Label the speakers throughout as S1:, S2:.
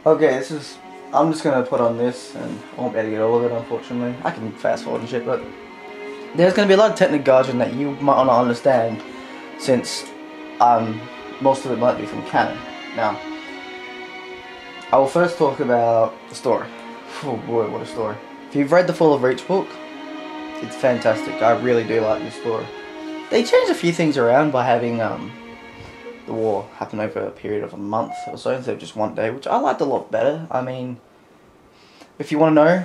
S1: Okay, I'm just gonna put on this, and I won't be able to get all of it, unfortunately. I can fast forward and shit, but there's gonna be a lot of technical jargon that you might not understand, since most of it might be from canon. Now, I will first talk about the story. Oh boy, what a story! If you've read the Fall of Reach book, it's fantastic. I really do like this story. They changed a few things around by having the war happen over a period of a month or so instead of just one day, which I liked a lot better. I mean, if you want to know,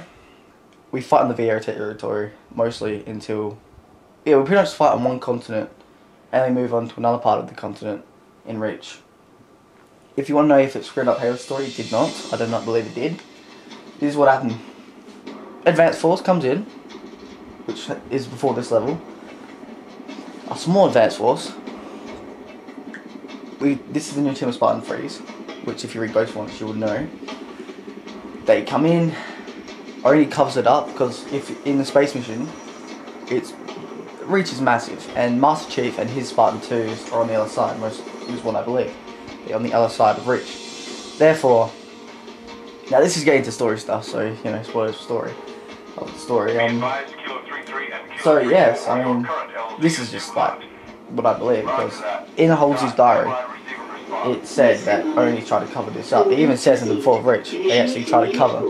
S1: we fight in the VR territory mostly until, yeah, we pretty much fight on one continent and we move on to another part of the continent in Reach. If you want to know if it screwed up Halo's story, it did not. I do not believe it did. This is what happened. Advanced Force comes in, which is before this level. A small Advanced Force. This is the new team of Spartan Freeze, which if you read both ones you would know. They come in, only covers it up because if in the space mission, Reach is massive, and Master Chief and his Spartan 2s are on the other side. Most is what I believe. They're on the other side of Reach. Therefore, now this is getting to story stuff, so you know, spoilers story of the story. So yes, I mean, this is just like what I believe, because in Halsey's diary, it said that only try to cover this up. It even says in the Fall of Reach, they actually try to cover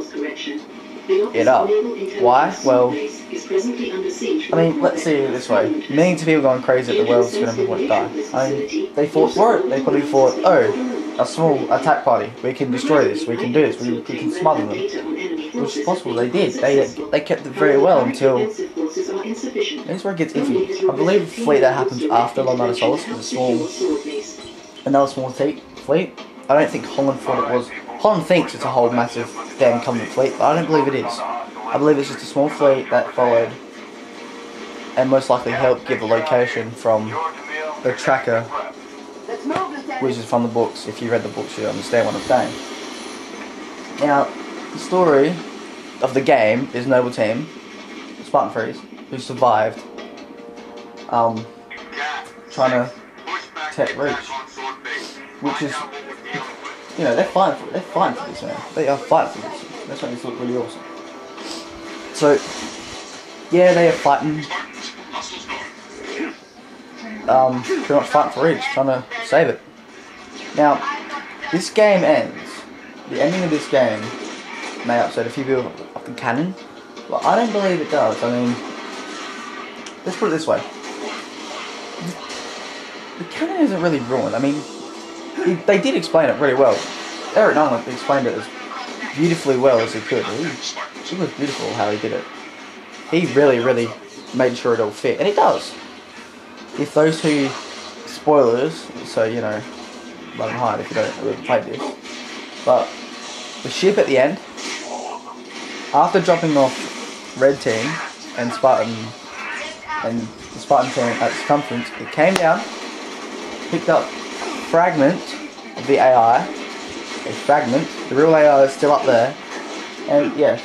S1: it up. Why? Well, I mean, let's see it this way. Millions of people going crazy that the world's going to pretty much die. I mean, they fought for it. They probably thought, oh, a small attack party. We can destroy this. We can do this. We can smother them. Which is possible. They did. They kept it very well until... This is where it gets iffy. I believe the fleet that happens after Long Solace is another small fleet. I don't think Holland thought it was. Holland thinks it's a whole massive damn Covenant fleet, but I don't believe it is. I believe it's just a small fleet that followed and most likely helped give the location from the tracker, which is from the books. If you read the books, you understand what I'm saying. Now, the story of the game is Noble Team, Spartan Freeze, who survived, trying to take Reach, which is, you know, they're fighting for this, man. They are fighting for this. That's what makes it look really awesome. So, yeah, they are fighting, pretty much fighting for Reach, trying to save it. Now, this game ends. The ending of this game may upset a few people of the canon, but I don't believe it does. I mean, let's put it this way. The canon isn't really ruined. I mean, they did explain it really well. Eric Nolan explained it as beautifully well as he could. It was beautiful how he did it. He really made sure it all fit, and it does. If those two spoilers, so you know, run and hide if you don't really play this. But the ship at the end, after dropping off Red Team and the Spartan team at circumference, it came down, picked up a fragment of the AI, a fragment. The real AI is still up there, and yes,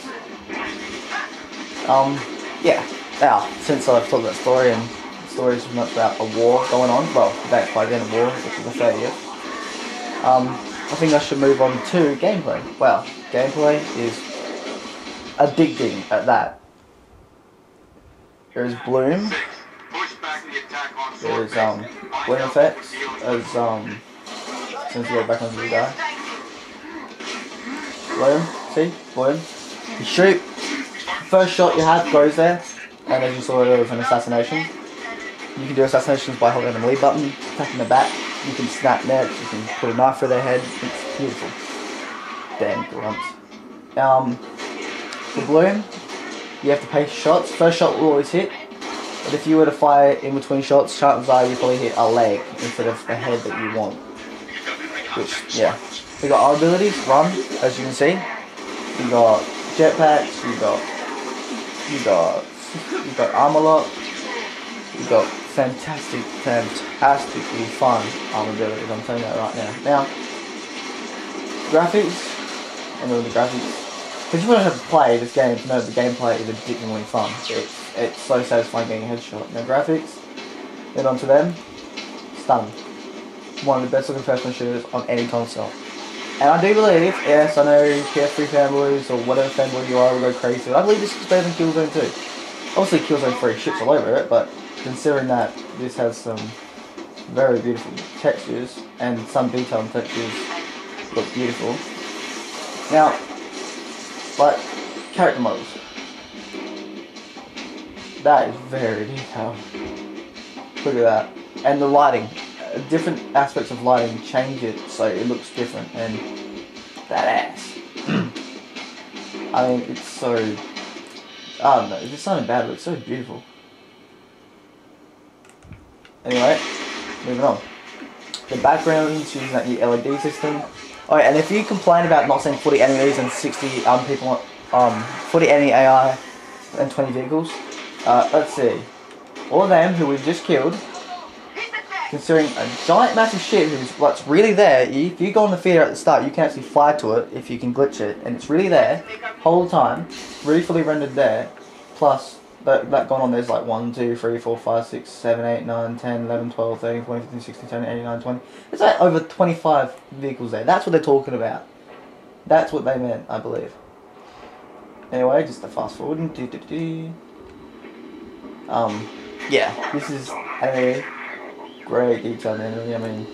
S1: yeah. Now, since I've told that story, and the story is much about a war going on, well, that's by the end of the war, which is the 30th. I think I should move on to gameplay. Wow, gameplay is addicting at that. There's Bloom. There's Bloom effects as since you go back onto the guy. Bloom, see? Bloom. You shoot, first shot you have goes there, and as you saw there was an assassination. You can do assassinations by holding the melee button, attacking the back. You can snap necks, you can put a knife through their head. It's beautiful. Damn grunts. For Bloom, you have to pace shots. First shot will always hit, but if you were to fire in between shots, chances are you probably hit a leg instead of the head that you want. Which, yeah. We got our abilities, run, as you can see. You got jetpacks, you got armor lock, you got fantastically fun armor abilities, I'm telling you that right now. Now, graphics, I know the graphics, because you wouldn't have to play this game to know the gameplay is addictingly fun. It's so satisfying getting a headshot. Now graphics, then onto them, stunning. One of the best looking first-person shooters on any console. And I do believe, yes, I know PS3 fanboys or whatever fanboy you are will go crazy, but I believe this is better than Killzone 2. Obviously Killzone 3 shits all over it, but considering that this has some very beautiful textures and some detailed textures look beautiful. Now, like, character models. That is very detailed. Look at that. And the lighting. Different aspects of lighting change it so it looks different and that ass. I mean, it's so, I don't know, it's something bad, but it's so beautiful. Anyway, moving on. The backgrounds using that new LED system. Oh, and if you complain about not seeing 40 enemies and 60 people, 40 enemy AI and 20 vehicles, let's see. All of them who we've just killed, considering a giant massive ship who's really there. If you go on the theater at the start, you can actually fly to it if you can glitch it, and it's really there whole time, really fully rendered there. Plus that going on, there's like 1, 2, 3, 4, 5, 6, 7, 8, 9, 10, 11, 12, 13, 14, 15, 16, 17, 18, 19, 20. There's like over 25 vehicles there. That's what they're talking about. That's what they meant, I believe. Anyway, just a fast forward. Yeah, this is a great detail in it. I mean,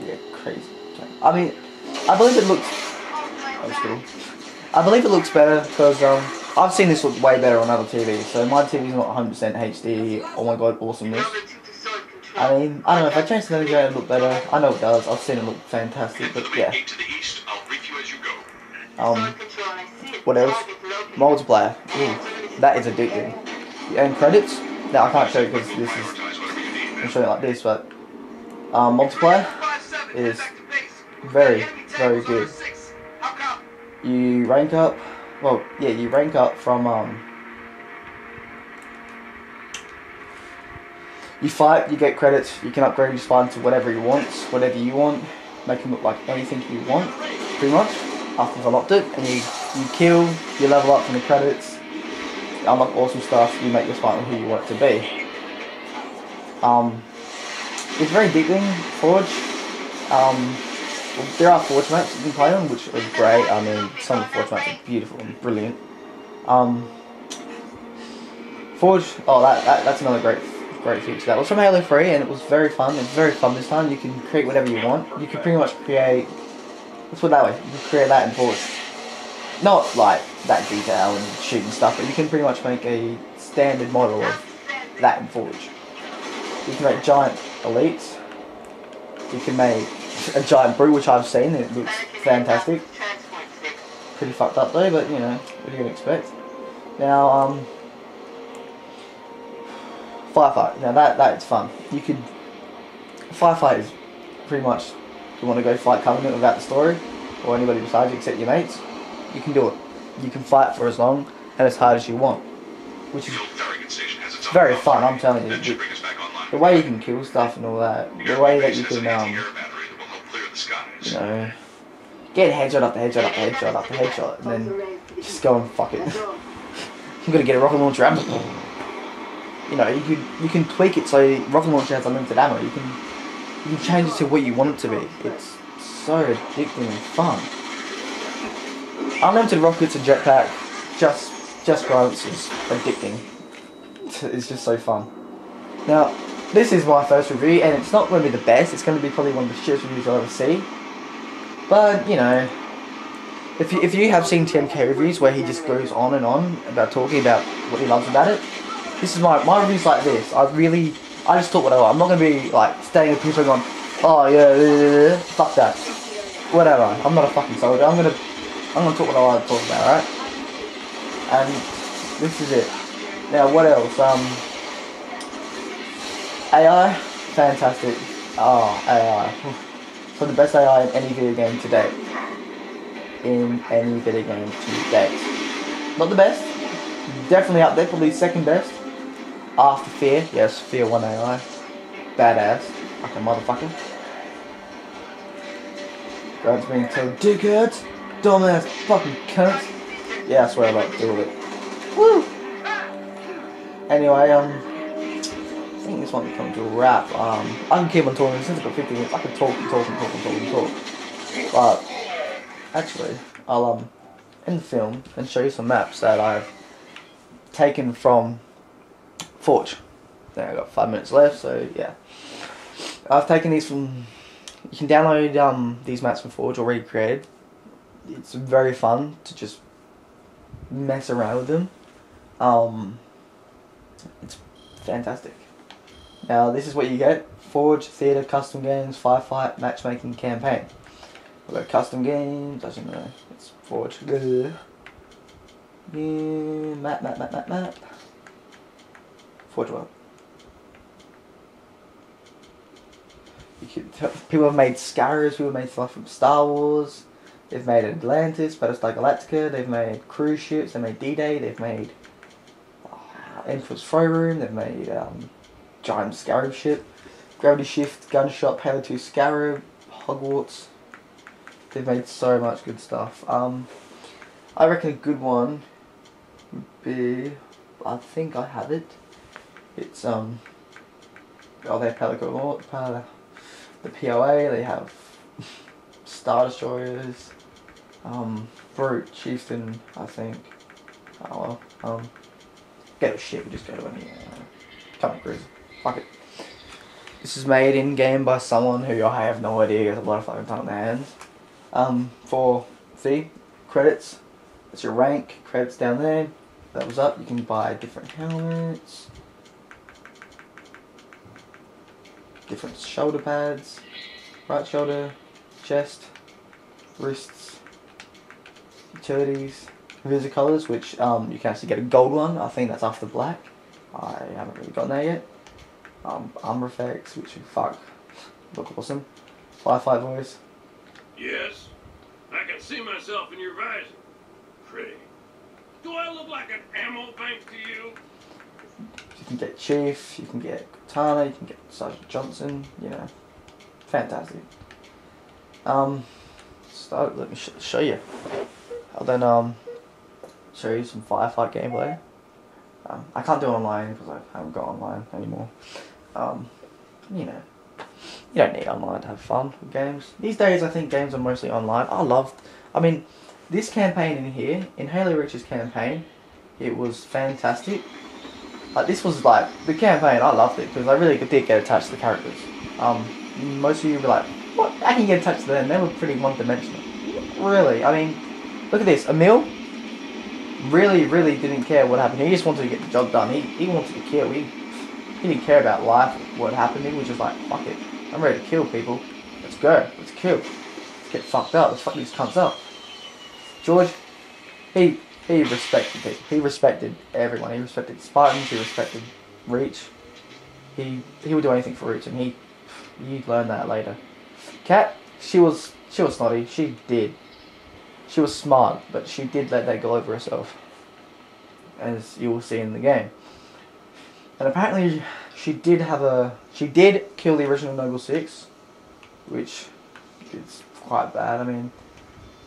S1: yeah, crazy. I mean, I believe it looks. I believe it looks better because I've seen this look way better on other TVs. So my TV's not 100% HD. Oh my god, awesomeness. I mean, I don't know if I change the manager it'll look better. I know it does. I've seen it look fantastic, but yeah. What else? Multiplayer. Ooh, that is addicting. And credits. Now I can't show you because this is. I'm showing it like this, but multiplayer is very, very good. You rank up. Well, yeah, you rank up from you fight, you get credits, you can upgrade your spawn to whatever you want, make them look like anything you want, pretty much, after you've unlocked it, and you kill, you level up from the credits, you unlock awesome stuff, you make your spawn who you want it to be. It's very addicting, Forge. There are Forge maps you can play on, which are great. I mean, some of the Forge maps are beautiful and brilliant. Forge, oh, that's another great feature. That was from Halo 3, and it was very fun. It was very fun this time. You can create whatever you want. You can pretty much create. Let's put it that way. You can create that in Forge. Not like that detail and shooting stuff, but you can pretty much make a standard model of that in Forge. You can make giant elites. You can make a giant brute, which I've seen, and it looks fantastic. Pretty fucked up though, but you know, what are you gonna expect? Now, firefight. Now that's fun. You could firefight is pretty much if you want to go fight Covenant without the story or anybody besides you except your mates. You can do it. You can fight for as long and as hard as you want, which is very fun. I'm telling you, the way you can kill stuff and all that, the way that you can you know, get headshot after headshot after headshot after headshot, and then just go and fuck it. I'm gonna get a rocket launcher ammo. You know, you can tweak it so rocket launcher has unlimited ammo. You can change it to what you want it to be. It's so addicting and fun. Unlimited rockets and jetpack, just grunts is addicting. It's just so fun. Now, this is my first review, and it's not going to be the best. It's going to be probably one of the shittest reviews I'll ever see. But you know, if you have seen TMK reviews where he just goes on and on about talking about what he loves about it, this is my reviews like this. I just talk what I want. I'm not going to be like staying with people going, oh yeah, fuck that, whatever. I'm not a fucking soldier. I'm gonna talk what I want to talk about, right? And this is it. Now what else? AI, fantastic. Oh, AI. So the best AI in any video game to date. Not the best. Definitely up there, probably second best. After Fear. Yes, Fear 1 AI. Badass. Like a motherfucker. Grant's being told, dickheads, dumbass fucking cunts. Yeah, that's where I like to deal with it. Woo! Anyway, think this might be coming to a wrap. I can keep on talking since I've got 50 minutes. I can talk and talk and talk and talk and talk. But actually, I'll end the film and show you some maps that I've taken from Forge. Now I've got 5 minutes left, so yeah. I've taken these from. You can download these maps from Forge already created. It's very fun to just mess around with them. It's fantastic. Now this is what you get: Forge, Theatre, Custom Games, Firefight, Matchmaking, Campaign. We've got Custom Games, doesn't know, it's Forge. Yeah, map. Forge World. People have made Scarabs, people have made stuff from Star Wars, they've made Atlantis, Battlestar Galactica, they've made cruise ships, they've made D-Day, they've made Emperor's Throne Room, they've made Giant Scarab Ship, Gravity Shift, Gunshot, Halo 2 Scarab, Hogwarts. They've made so much good stuff. I reckon a good one would be, I think I have it. It's they have the POA, they have Star Destroyers, Brute, Chieftain, I think. Oh well, get a ship, we just go to any company cruise. Fuck it. This is made in game by someone who I have no idea has a lot of fucking time on their hands. For fee, credits, that's your rank, credits down there. That was up, you can buy different helmets, different shoulder pads, right shoulder, chest, wrists, utilities, Visicolours, which you can actually get a gold one. I think that's after black. I haven't really gotten there yet. Armor effects, which look awesome. Firefight voice.
S2: Yes, I can see myself in your visor. Pretty. Do I look like an ammo bank to you?
S1: You can get Chief, you can get Katana, you can get Sergeant Johnson, you know, fantastic. Let me show you. I'll then show you some Firefight gameplay. I can't do it online because I haven't got online anymore. You know, you don't need online to have fun with games. These days I think games are mostly online. I mean, this campaign in here, in Halo Reach's campaign, it was fantastic. Like, this was like, the campaign, I loved it because I really did get attached to the characters. Most of you were like, what? I can get attached to them, they were pretty one-dimensional. Really, I mean, look at this, Emil really didn't care what happened. He just wanted to get the job done. He wanted to kill. He didn't care about life, what happened. He was just like, fuck it, I'm ready to kill people. Let's go, let's kill. Let's get fucked up, let's fuck these cunts up. George, he respected people. He respected everyone. He respected Spartans. He respected Reach. He would do anything for Reach, and you'd learn that later. Kat, she was snotty. She was smart, but she did let that go over herself, as you will see in the game. And apparently, she did kill the original Noble 6, which is quite bad. I mean,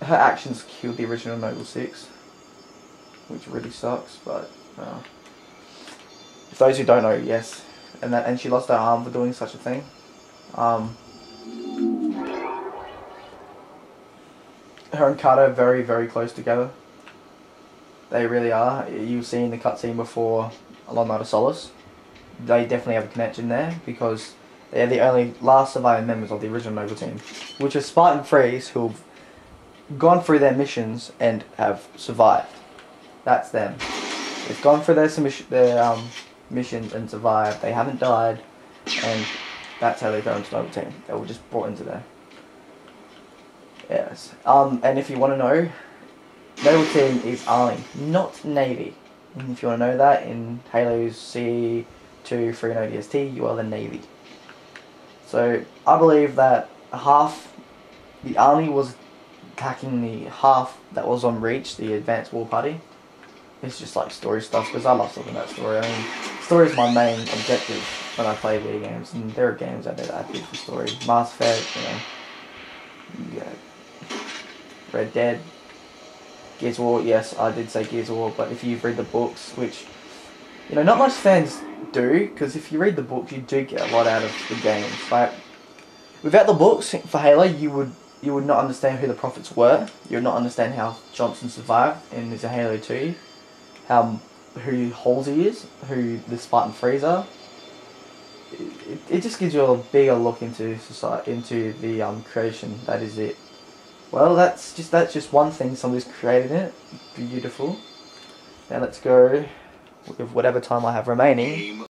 S1: her actions killed the original Noble 6, which really sucks. But for those who don't know, yes, and she lost her arm for doing such a thing. Her and Carter are very close together. They really are. You've seen the cutscene before, A Long Night of Solace. They definitely have a connection there because they're the only last surviving members of the original Noble team, which are Spartan Freeze, who've gone through their missions and have survived. That's them. They've gone through their missions and survived. They haven't died, and that's how they go into Noble team. They were just brought into there. Yes. And if you want to know, Noble team is Army, not Navy. And if you want to know that, in Halo's C2, 3 and ODST, you are the Navy. So I believe that half the Army was attacking the half that was on Reach, the Advanced War Party. It's just like story stuff, because I love stuff in that story. I mean, story is my main objective when I play video games, and there are games out there that are good for story. Mass Effect, you know, Red Dead, Gears of War. Yes, I did say Gears of War, but if you've read the books, which You know, not much fans do, because if you read the books, you do get a lot out of the games. Like, without the books for Halo, you would not understand who the Prophets were. You would not understand how Johnson survived in this Halo 2, who Halsey is, who the Spartan Frees are. It just gives you a bigger look into society, into the creation. That is it. Well, that's just one thing somebody's created in it. Beautiful. Now let's go with whatever time I have remaining.